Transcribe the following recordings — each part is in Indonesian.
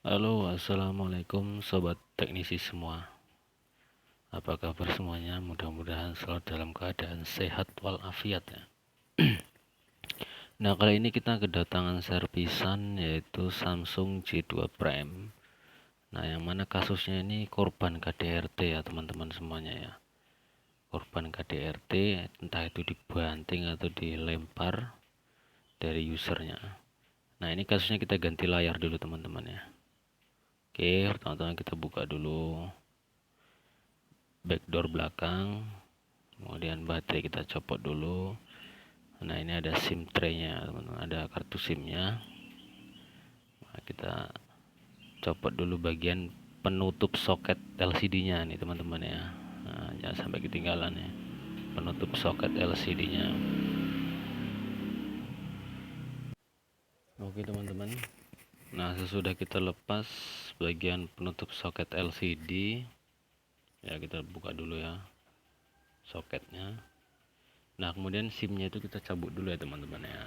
Halo, assalamualaikum sobat teknisi semua. Apa kabar semuanya? Mudah-mudahan selalu dalam keadaan sehat walafiat ya. Nah, kali ini kita kedatangan servisan yaitu Samsung J2 Prime. Nah, yang mana kasusnya ini korban KDRT ya teman-teman semuanya ya. Korban KDRT entah itu dibanting atau dilempar dari usernya. Nah, ini kasusnya kita ganti layar dulu teman-teman ya. Oke, pertama-tama kita buka dulu backdoor belakang, kemudian baterai kita copot dulu. Nah, ini ada SIM tray-nya teman-teman, ada kartu SIM-nya. Nah, kita copot dulu bagian penutup soket LCD-nya nih teman-teman ya. Nah, jangan sampai ketinggalan ya, penutup soket LCD-nya. Oke teman-teman, nah sesudah kita lepas bagian penutup soket LCD ya, kita buka dulu ya soketnya. Nah, kemudian SIM-nya itu kita cabut dulu ya teman-teman ya.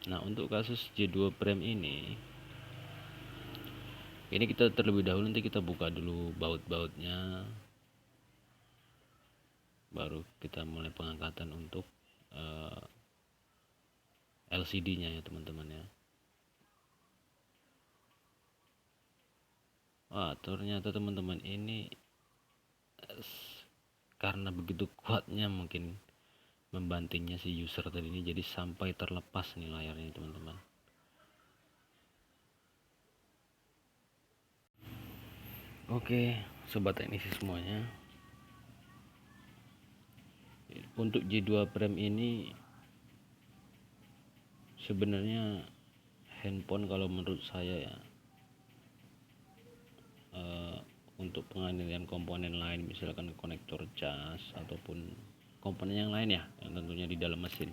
Nah, untuk kasus J2 Prime ini kita terlebih dahulu nanti kita buka dulu baut-bautnya, baru kita mulai pengangkatan untuk LCD-nya ya teman-teman ya. Wah, ternyata teman-teman ini karena begitu kuatnya mungkin membantingnya si user tadi ini, jadi sampai terlepas nih layarnya teman-teman. Oke, sobat teknisi semuanya, untuk J2 Prime ini sebenarnya handphone kalau menurut saya ya, untuk penganiayaan komponen lain misalkan konektor cas ataupun komponen yang lain ya, yang tentunya di dalam mesin,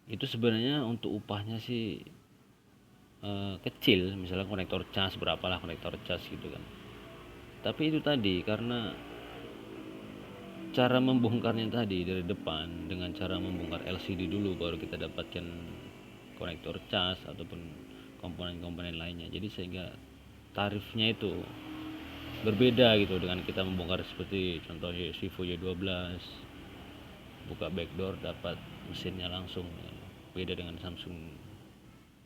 itu sebenarnya untuk upahnya sih kecil. Misalnya konektor cas, berapalah konektor cas gitu kan. Tapi itu tadi, karena cara membongkarnya tadi dari depan dengan cara membongkar LCD dulu baru kita dapatkan konektor cas ataupun komponen-komponen lainnya, jadi sehingga tarifnya itu berbeda gitu dengan kita membongkar seperti contohnya Vivo Y12, buka backdoor dapat mesinnya langsung, beda dengan Samsung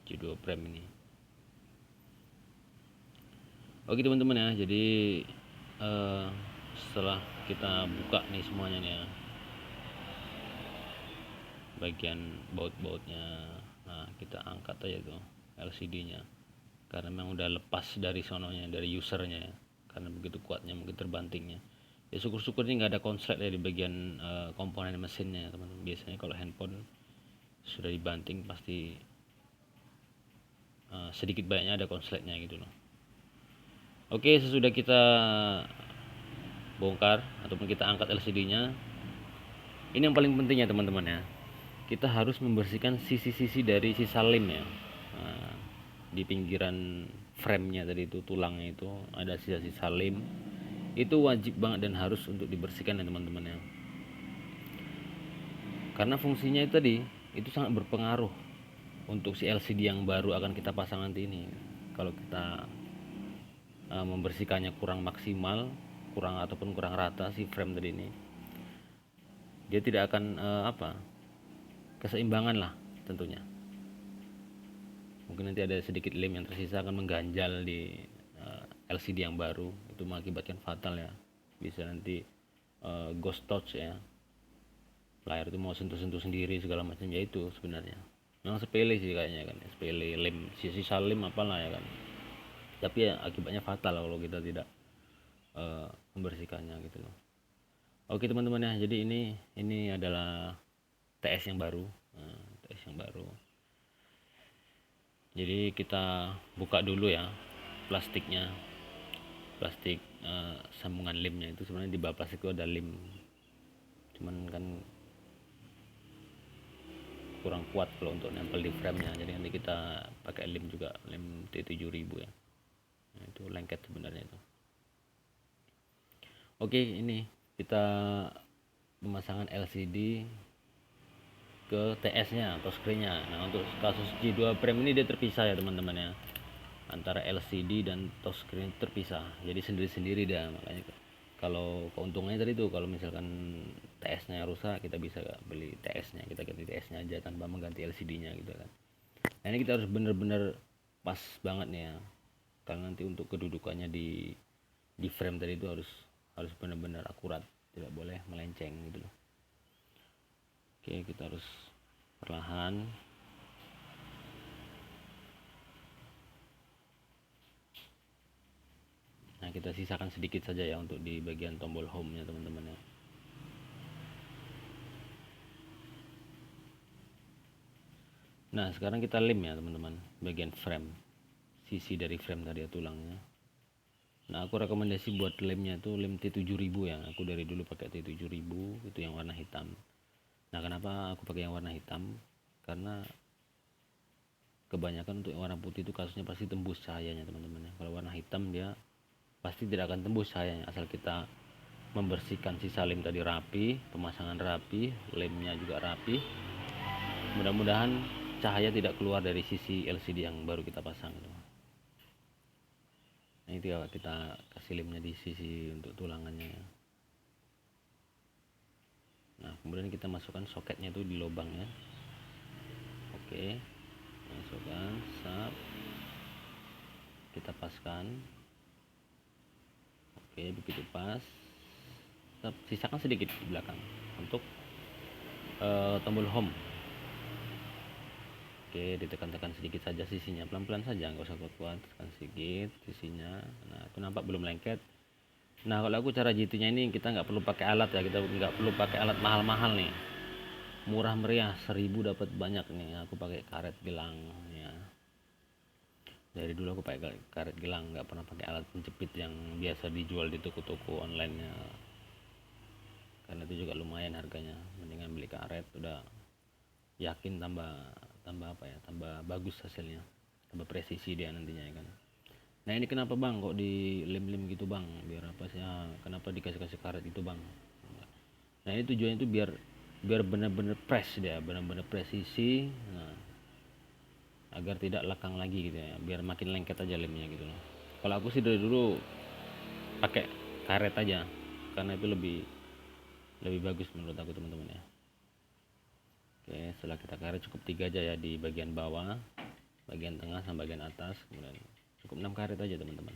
J2 Prime ini. Oke teman-teman ya, jadi setelah kita buka nih semuanya nih ya, bagian baut-bautnya, nah kita angkat aja tuh LCD-nya karena memang udah lepas dari sononya, dari usernya ya, karena begitu kuatnya mungkin terbantingnya ya. Syukur-syukur ini nggak ada konslet ya di bagian komponen mesinnya ya, teman-teman. Biasanya kalau handphone sudah dibanting pasti sedikit banyaknya ada konsletnya gitu loh. Oke, sesudah kita bongkar ataupun kita angkat LCD-nya, ini yang paling penting ya teman-teman ya, kita harus membersihkan sisi-sisi dari sisa lem ya. Nah, di pinggiran frame-nya tadi itu, tulangnya itu ada sisa-sisa lem, itu wajib banget dan harus untuk dibersihkan ya teman-teman ya, karena fungsinya itu tadi itu sangat berpengaruh untuk si LCD yang baru akan kita pasang nanti ini. Kalau kita membersihkannya kurang maksimal, kurang ataupun kurang rata si frame tadi ini, dia tidak akan keseimbangan lah tentunya. Mungkin nanti ada sedikit lem yang tersisa akan mengganjal di LCD yang baru, itu mengakibatkan fatal ya. Bisa nanti ghost touch ya, layar itu mau sentuh-sentuh sendiri segala macam ya. Itu sebenarnya memang sepele sih kayaknya kan, sepele lem, sisa lem apalah ya kan, tapi ya akibatnya fatal kalau kita tidak membersihkannya gitu loh. Oke teman-teman ya, jadi ini adalah TS yang baru. TS yang baru, jadi kita buka dulu ya plastiknya, plastik sambungan lemnya itu. Sebenarnya di bawah plastik itu ada lem, cuman kan kurang kuat kalau untuk nempel di frame-nya, jadi nanti kita pakai lem juga, lem T7000 ya. Nah, itu lengket sebenarnya itu. Oke, ini kita pemasangan LCD ke TS-nya atau screen-nya. Nah, untuk kasus G2 Prime ini dia terpisah ya teman-teman ya, antara LCD dan touchscreen terpisah, jadi sendiri-sendiri dah. Makanya kalau keuntungannya tadi tuh, kalau misalkan TS-nya rusak, kita bisa beli TS-nya, kita ganti TS-nya aja tanpa mengganti LCD-nya gitu kan. Nah, ini kita harus bener-bener pas banget nih ya, karena nanti untuk kedudukannya di frame tadi itu harus benar-benar akurat, tidak boleh melenceng gitu loh. Oke, kita harus perlahan. Nah, kita sisakan sedikit saja ya untuk di bagian tombol home nya teman-teman ya. Nah, sekarang kita lem ya teman-teman, bagian frame, sisi dari frame tadi ya, tulangnya. Nah, aku rekomendasi buat lemnya tuh lem T7000 ya. Aku dari dulu pakai T7000, itu yang warna hitam. Nah, kenapa aku pakai yang warna hitam? Karena kebanyakan untuk yang warna putih itu kasusnya pasti tembus cahayanya teman-teman ya. Kalau warna hitam dia pasti tidak akan tembus cahayanya, asal kita membersihkan sisa lem tadi rapi, pemasangan rapi, lemnya juga rapi. Mudah-mudahan cahaya tidak keluar dari sisi LCD yang baru kita pasang itu. Nah, itu ya, kita kasih lemnya di sisi untuk tulangannya. Nah, kemudian kita masukkan soketnya itu di lubangnya. Oke, masukkan, sap, kita paskan. Oke, begitu pas. Sisakan sedikit di belakang untuk tombol home. Oke, ditekan-tekan sedikit saja sisinya, pelan-pelan saja, nggak usah kuat-kuat, tekan sedikit sisinya. Nah, itu nampak belum lengket. Nah, kalau aku cara jitu-nya ini kita nggak perlu pakai alat ya, kita nggak perlu pakai alat mahal-mahal nih, murah meriah, 1000 dapat banyak nih. Aku pakai karet gelang ya, dari dulu aku pakai karet gelang, nggak pernah pakai alat penjepit yang biasa dijual di toko-toko online nya, karena itu juga lumayan harganya. Mendingan beli karet, udah yakin tambah bagus hasilnya, tambah presisi dia nantinya ya kan. Nah, ini kenapa bang kok di lem-lem gitu bang, biar apa sih ya, kenapa dikasih karet itu bang? Nah, ini tujuannya itu biar biar benar-benar press dia, benar-benar presisi. Nah, agar tidak lekang lagi gitu ya, biar makin lengket aja lemnya gitu loh. Kalau aku sih dari dulu pakai karet aja, karena itu lebih lebih bagus menurut aku teman-teman ya. Oke, setelah kita karet cukup 3 aja ya, di bagian bawah, bagian tengah, sama bagian atas. Kemudian cukup 6 karet aja teman-teman.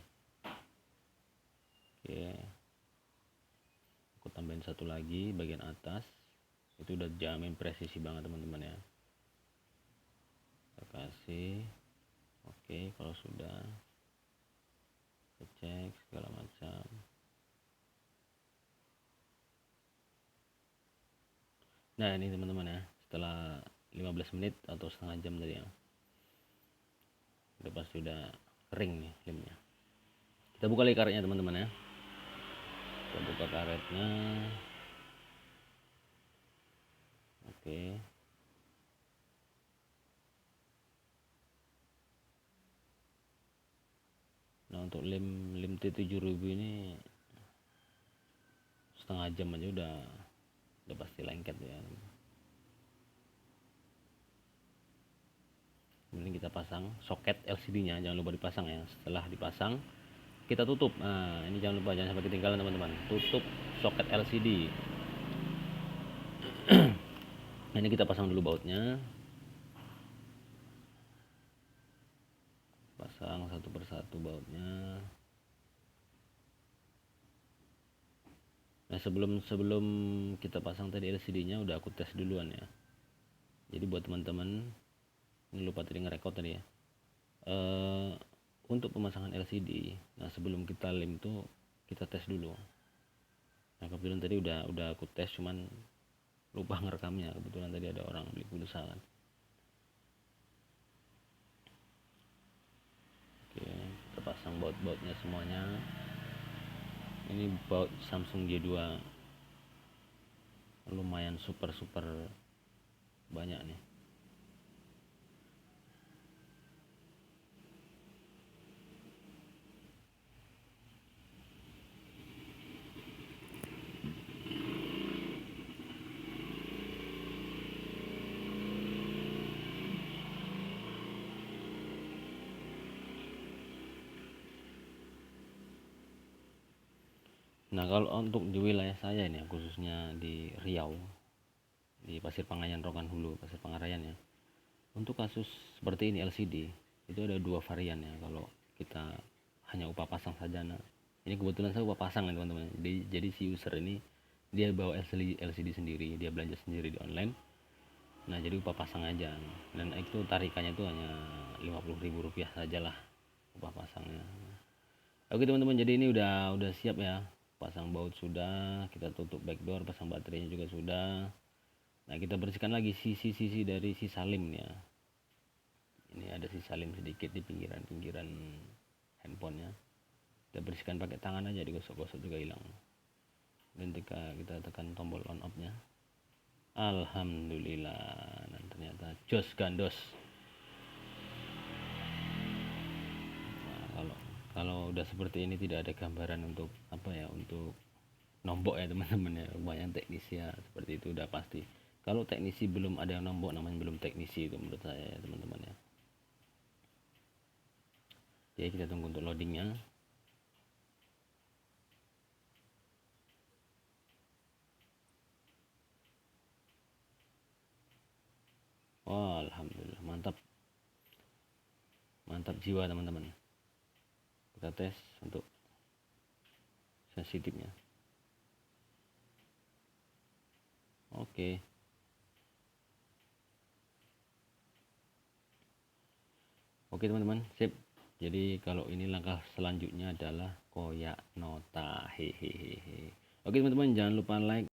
Oke, aku tambahin satu lagi bagian atas, itu udah jamin presisi banget teman-teman ya. Kita kasih. Oke, kalau sudah kita cek segala macam. Nah, ini teman-teman ya, setelah 15 menit atau setengah jam tadi ya, udah pasti udah kering nih lemnya. Kita buka lagi karetnya teman-teman ya, kita buka karetnya. Oke, nah untuk lem T7000 ini setengah jam aja udah pasti lengket ya. Kemudian kita pasang soket LCD-nya, jangan lupa dipasang ya. Setelah dipasang, kita tutup. Nah, ini jangan lupa, jangan sampai ketinggalan teman-teman. Tutup soket LCD. Nah, ini kita pasang dulu bautnya. Pasang satu persatu bautnya. Nah, sebelum kita pasang tadi LCD-nya udah aku tes duluan ya. Jadi buat teman-teman, ini lupa tadi ngerekord tadi ya. Untuk pemasangan LCD, nah sebelum kita lem tuh kita tes dulu. Nah, kebetulan tadi udah aku tes, cuman lupa ngerekamnya. Kebetulan tadi ada orang beli pulsa kan. Oke, kita pasang baut-bautnya semuanya. Ini baut Samsung J2, lumayan super banyak nih. Nah kalau untuk di wilayah saya ini khususnya di Riau, di Pasir Pangayan Rokan Hulu, Pasir Pangarayan ya, untuk kasus seperti ini LCD itu ada dua varian ya. Kalau kita hanya upah pasang saja, nah ini kebetulan saya upah pasang ya teman-teman. Jadi si user ini dia bawa LCD sendiri, dia belanja sendiri di online. Nah jadi upah pasang aja, dan itu tarikannya itu hanya 50.000 rupiah saja lah upah pasangnya. Oke teman-teman, jadi ini udah siap ya. Pasang baut sudah, kita tutup backdoor, pasang baterainya juga sudah. Nah kita bersihkan lagi sisi-sisi dari sisa lem ya. Ini ada sisa lem sedikit di pinggiran-pinggiran handphonenya. Kita bersihkan pakai tangan aja, digosok-gosok juga hilang. Dan ketika kita tekan tombol on off nya, alhamdulillah, dan ternyata jos gandos. Nah, kalau udah seperti ini tidak ada gambaran untuk apa ya, untuk nombok ya teman-teman ya. Banyak teknisi ya seperti itu udah pasti. Kalau teknisi belum ada yang nombok, namanya belum teknisi itu menurut saya ya teman-teman ya. Jadi kita tunggu untuk loadingnya. Oh, alhamdulillah, mantap jiwa teman-teman. Kita tes untuk sensitifnya. Oke. Oke teman-teman, sip. Jadi kalau ini langkah selanjutnya adalah koyak nota. Hehehe. Oke teman-teman, jangan lupa like